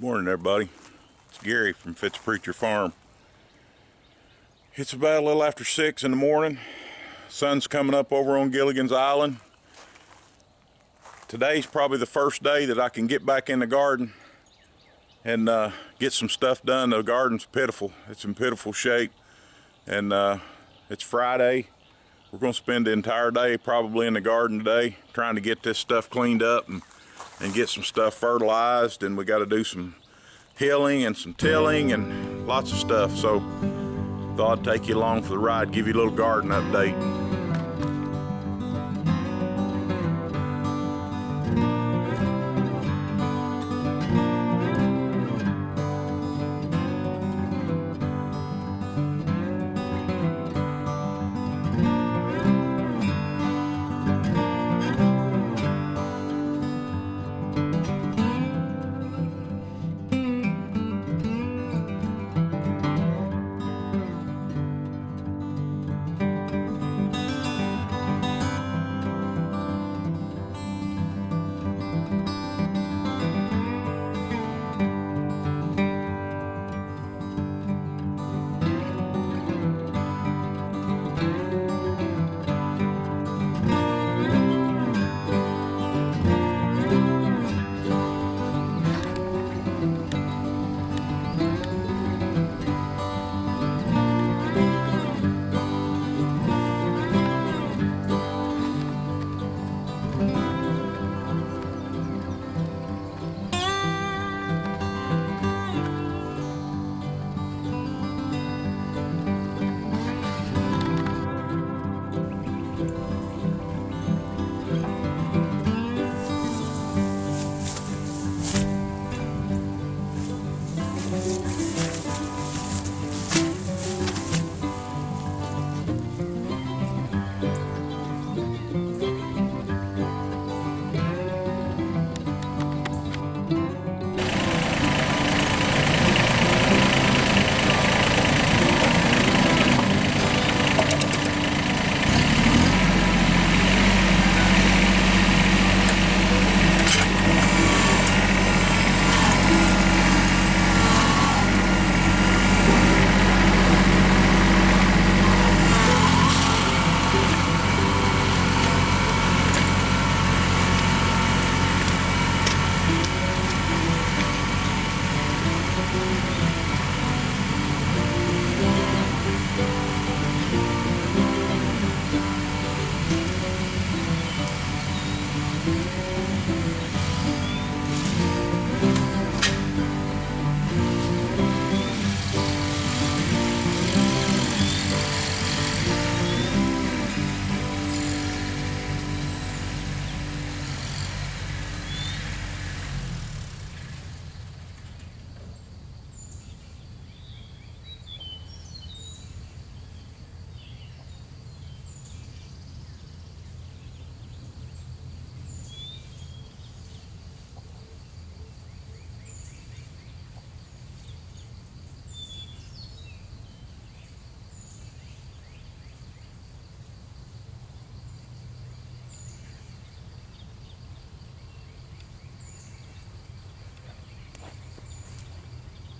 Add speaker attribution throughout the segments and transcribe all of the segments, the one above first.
Speaker 1: Morning, everybody. It's Gary from Fitz Preacher Farm. It's about a little after 6 in the morning. Sun's coming up over on Gilligan's Island. Today's probably the first day that I can get back in the garden and get some stuff done. The garden's pitiful. It's in pitiful shape. And it's Friday. We're going to spend the entire day probably in the garden today trying to get this stuff cleaned up and get some stuff fertilized, and we got to do some hilling and some tilling and lots of stuff. So thought I'd take you along for the ride, give you a little garden update.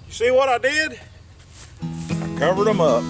Speaker 1: You see what I did? I covered them up.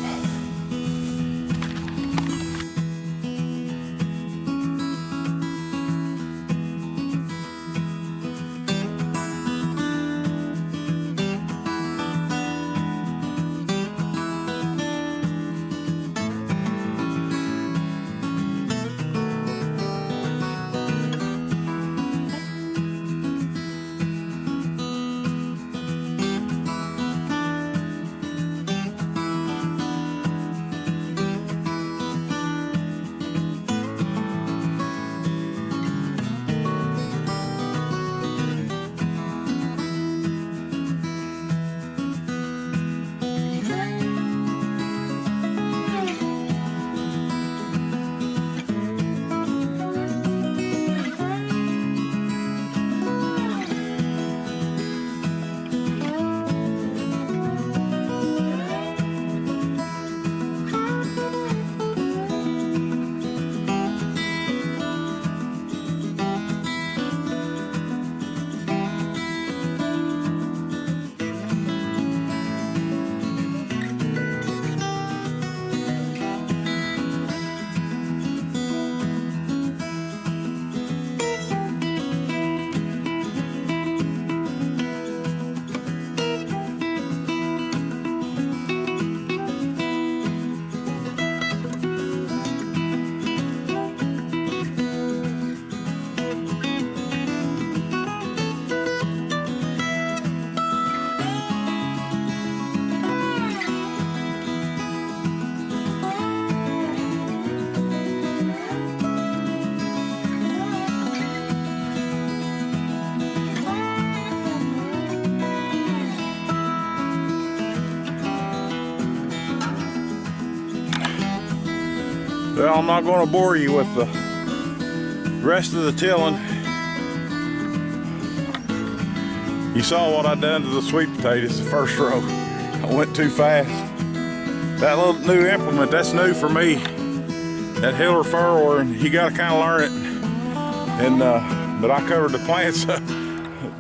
Speaker 1: Well, I'm not going to bore you with the rest of the tilling. You saw what I done to the sweet potatoes the first row. I went too fast. That little new implement, that's new for me. That Hiller furrower, and you gotta kind of learn it. And but I covered the plants up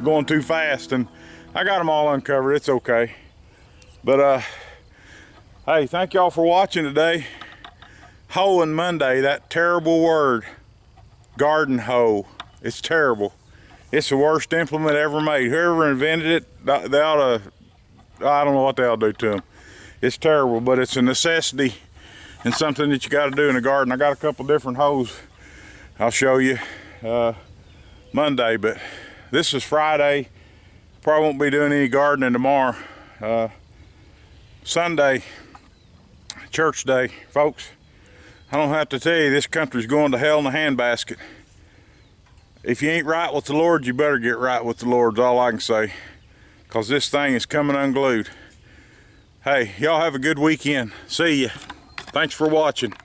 Speaker 1: going too fast, and I got them all uncovered. It's okay. But hey, thank y'all for watching today. Hoeing Monday, that terrible word, garden hoe. It's terrible. It's the worst implement ever made. Whoever invented it, they ought to, I don't know what they ought to do to them. It's terrible, but it's a necessity and something that you got to do in the garden. I got a couple different hoes I'll show you Monday, but this is Friday. Probably won't be doing any gardening tomorrow. Sunday, church day, folks. I don't have to tell you, this country's going to hell in a handbasket. If you ain't right with the Lord, you better get right with the Lord, is all I can say. Because this thing is coming unglued. Hey, y'all have a good weekend. See ya. Thanks for watching.